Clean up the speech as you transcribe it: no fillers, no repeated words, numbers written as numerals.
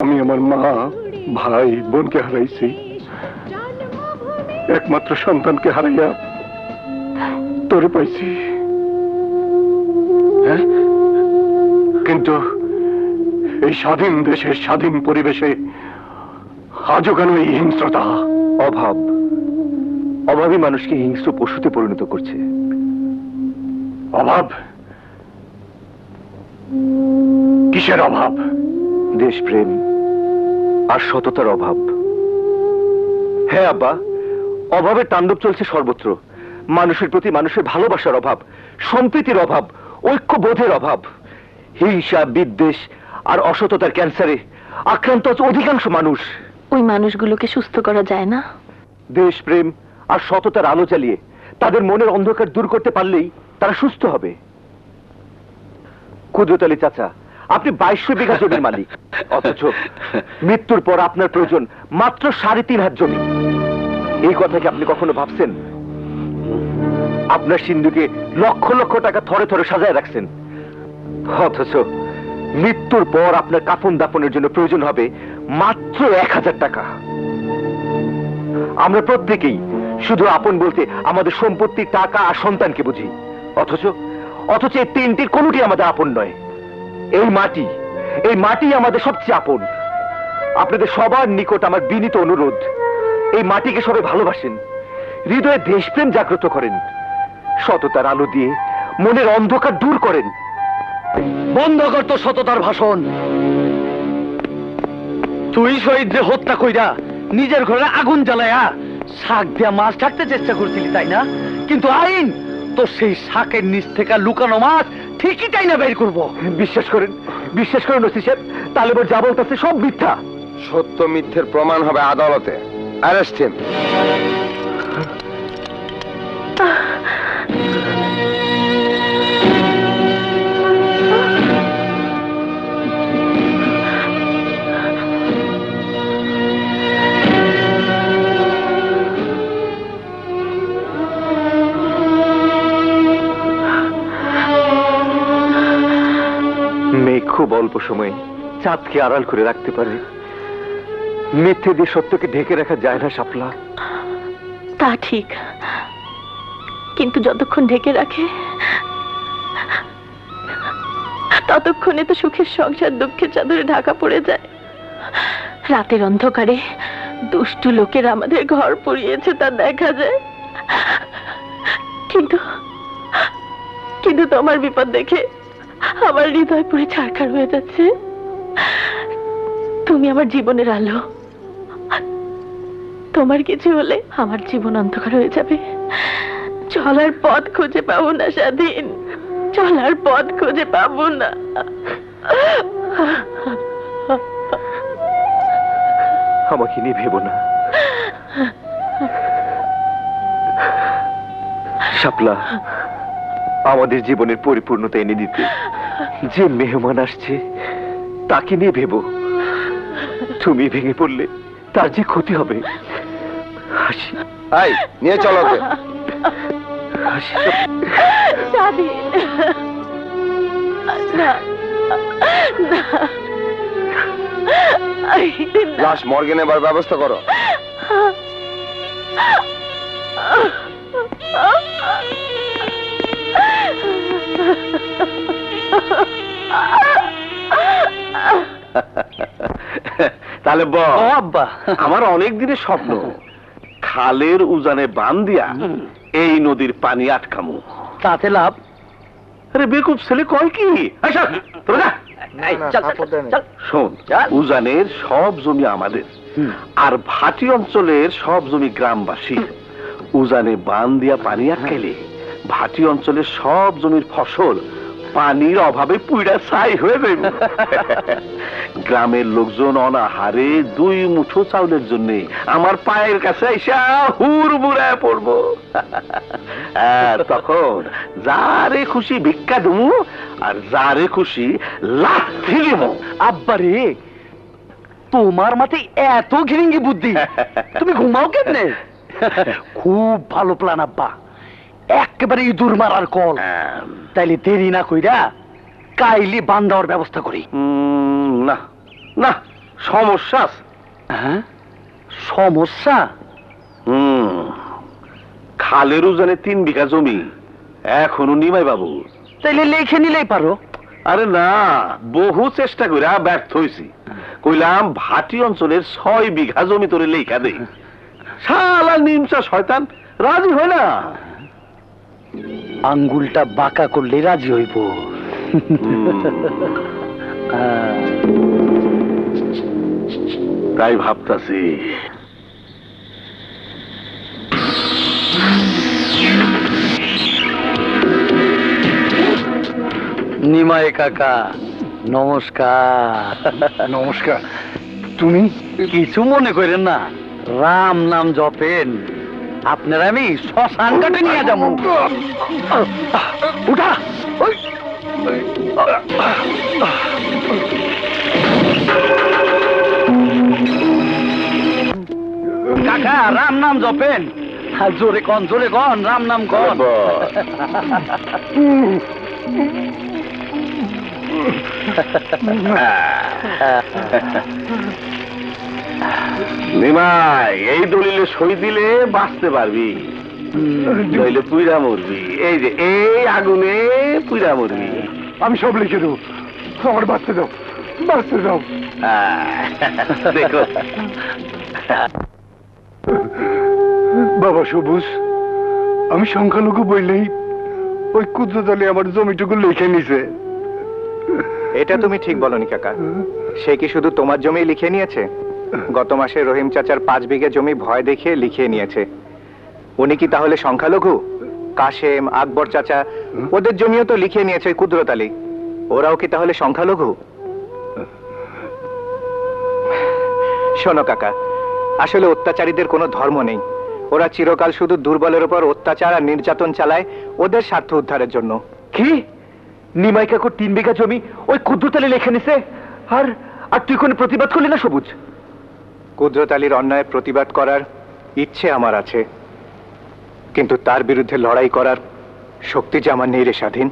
আমি আমার মা, ভাই, বোনকে হারাইছি। একমাত্র সন্তানকে হারাইয়া তোরে পাইছি। হ্যাঁ, কিন্তু এই স্বাধীন দেশের স্বাধীন পরিবেশে আজও কেন এই হিংস্রতা? অভাবই মানুষকে হিংস্র পশুতে পরিণত করছে। অভাব? কিসের অভাব? দেশপ্রেম আর সততার অভাব। হ্যাঁ আব্বা, অভাবের তাণ্ডব চলছে সর্বত্র। মানুষের প্রতি মানুষের ভালোবাসার অভাব, সম্প্রীতির অভাব, ঐক্যবোধের অভাব। হিংসা, বিদ্বেষ আর অসততার ক্যান্সারে আক্রান্ত আছে অধিকাংশ মানুষ। ওই মানুষগুলোকে সুস্থ করা যায় না? দেশপ্রেম আর সততার আলো জ্বালিয়ে তাদের মনের অন্ধকার দূর করতে পারলেই তারা সুস্থ হবে। কুদরত আলী চাচা, আপনি 2200 বিঘা জমির মালিক, অথচ মৃত্যুর পর আপনার প্রয়োজন মাত্র 3.5 হাত জমি। এই কথা কি আপনি কখনো ভাবছেন? আপনার সিন্ধুকে লক্ষ লক্ষ টাকা থরে থরে সাজায় রাখছেন, অথচ মৃত্যুর পর আপনার কাফন দাফনের জন্য প্রয়োজন হবে মাত্র 1000 টাকা। আমরা প্রত্যেকেই শুধু আপন বলতে আমাদের সম্পত্তি, টাকা আর সন্তানকে বুঝি, অথচ এই তিনটির কোনোটি আমাদের আপন নয়। এই মাটি আমাদের সবচেয়ে আপন। আপনাদের সবার নিকট আমার বিনীত অনুরোধ, এই মাটিকে সবাই ভালোবাসেন, হৃদয়ে দেশপ্রেম জাগ্রত করেন, সততার আলো দিয়ে মনের অন্ধকার দূর করেন। বন্ধ কর তো সততার ভাষণ। তুই শহীদরে হত্যা কইরা নিজের ঘরে আগুন জ্বালায়া শাক দিয়া মাছ ঢাকতে চেষ্টা করছিলি, তাই না? কিন্তু আইন তো সেই শাকের নিচ থেকে লুকানো মাছ ঠিকই তাই না বের করবো। বিশ্বাস করেন ওসি সাহেব, তালেবর যা বলতেছে সব মিথ্যা। সত্য মিথ্যের প্রমাণ হবে আদালতে। Arrest him. মেয়ে খুব অল্প সময়ে চাঁদকে আড়াল করে রাখতে পারে, মিথ্যে দিয়ে সত্যকে ঢেকে রাখা যায় না শাপলা। তা ঠিক, কিন্তু যতক্ষণ ঢেকে রাখে ততক্ষণে তো সুখের সংসার দুঃখের চাদরে ঢাকা পড়ে যায়। রাতের অন্ধকারে দুষ্টু লোকেরা আমাদের ঘর পুড়িয়েছে তা দেখা যায়, কিন্তু কিন্তু তোমার বিপদ দেখে আমার হৃদয় পুরো ছারখার হয়ে যাচ্ছে। তুমি আমার জীবনের আলো, তোমার কিছু হলে আমার জীবন অন্ধকার হয়ে যাবে। চলার পথ খুঁজে পাবো না স্বাধীন, চলার পথ খুঁজে পাবো না। আমাকে নিয়ে ভেবো না শাপলা। আমাদের জীবনের পরিপূর্ণতা এনে দিতে যে মেহমান আসছে তাকে নিয়ে ভেবো। তুমি ভেঙে পড়লে তার যে ক্ষতি হবে। হাসি, এই নিয়ে চলো ওকে। হাসি। স্বাধীন, না না, লাশ মর্গে নেবার ব্যবস্থা করো। তাহলে ও আব্বা, আমার অনেক দিনের স্বপ্ন, খালের উজানে বান দিয়া এই নদীর পানি আটকামু। তাতে লাভ? আরে বেকুব ছেলে কয় কি? শোন, উজানের সব জমি আমাদের, আর ভাটি অঞ্চলের সব জমি গ্রামবাসী। উজানে বান দিয়া পানি আটকাইলে ভাটি অঞ্চলের সব জমির ফসল পানির অভাবে পুইড়া ছাই হয়ে যাবে। গ্রামের লোকজন অনাহারে 2 মুঠো চাউলের জন্য আমার পায়ের কাছে আইসা হুর মুড়ায় পড়বো। তখন যারে খুশি ভিক্ষা দেবো আর যারে খুশি লাথি দেব। আব্বা রে, তোমার মাথায় এত ঘিরিঙ্গি বুদ্ধি, তুমি ঘুমাও কেমনে? খুব ভালো প্ল্যান আব্বা, একেবারে ইঁদুর মারার কল। তাইলে দেরি না কইরা কাইলি বান দেওয়ার ব্যবস্থা করি। না না, সমস্যা আছে। হ্যাঁ, সমস্যা? খালের উজানে 3 বিঘা জমি এখনো নিমাই বাবু। তাইলে লিখে নিলেই পারো। আরে না, বহু চেষ্টা করে ব্যর্থ হয়েছি। কইলাম ভাটি অঞ্চলের 6 বিঘা জমি তোরে লেখা দে, শালা নিমচা শয়তান রাজি হয় না। আঙ্গুলটা বাঁকা করলে রাজি হইব। তাই ভাবতাছি। নিমাই কাকা নমস্কার। নমস্কার। তুমি কিছু মনে করেন না, রাম নাম জপেন। আপনার আমি শ্মশান কাটে নিয়ে যাবো। উঠা। ওই। কাকা রাম নাম জপেন। জোরে কন, জোরে কন, রাম নাম কন। নিমাই, এই দলিলে সই দিলে বাঁচতে পারবি, নইলে পুইরা মরবি। এই যে এই আগুনে পুইরা মরবি। আমি সব লিখে দেবো, আমার বাঁচতে দাও, বাঁচতে দাও। দেখো বাবা সবুজ, আমি সংখ্যালঘু বললেই ওই কুদ্রতলে আমার জমিটুকু লিখে নিছে। এটা তুমি ঠিক বলনি কাকা। সে কি শুধু তোমার জমি লিখে নিয়েছে? গত মাসে রহিম চাচার 5 বিঘা জমি ভয় দেখিয়ে লিখিয়ে নিয়েছে। উনি কি তাহলে সংখ্যালঘু? কাশেম, আকবর চাচা, ওদের জমিও তো লিখিয়ে নিয়েছে ওই কুদরত আলী। ওরাও কি তাহলে সংখ্যালঘু? শোনো কাকা, আসলে অত্যাচারীদের কোনো ধর্ম নেই। ওরা চিরকাল শুধু দুর্বলের উপর অত্যাচার আর নির্যাতন চালায় ওদের স্বার্থ উদ্ধারের জন্য। কি? নিমাই কাকুর 3 বিঘা জমি ওই কুদ্রতালে লিখে নিছে, আর আর তুই কোনো প্রতিবাদ করলি না সবুজ? কুদরত আলীর অন্যায়ের প্রতিবাদ করার ইচ্ছে আমার আছে, কিন্তু তার বিরুদ্ধে লড়াই করার শক্তি যে আমার নেই রে স্বাধীন।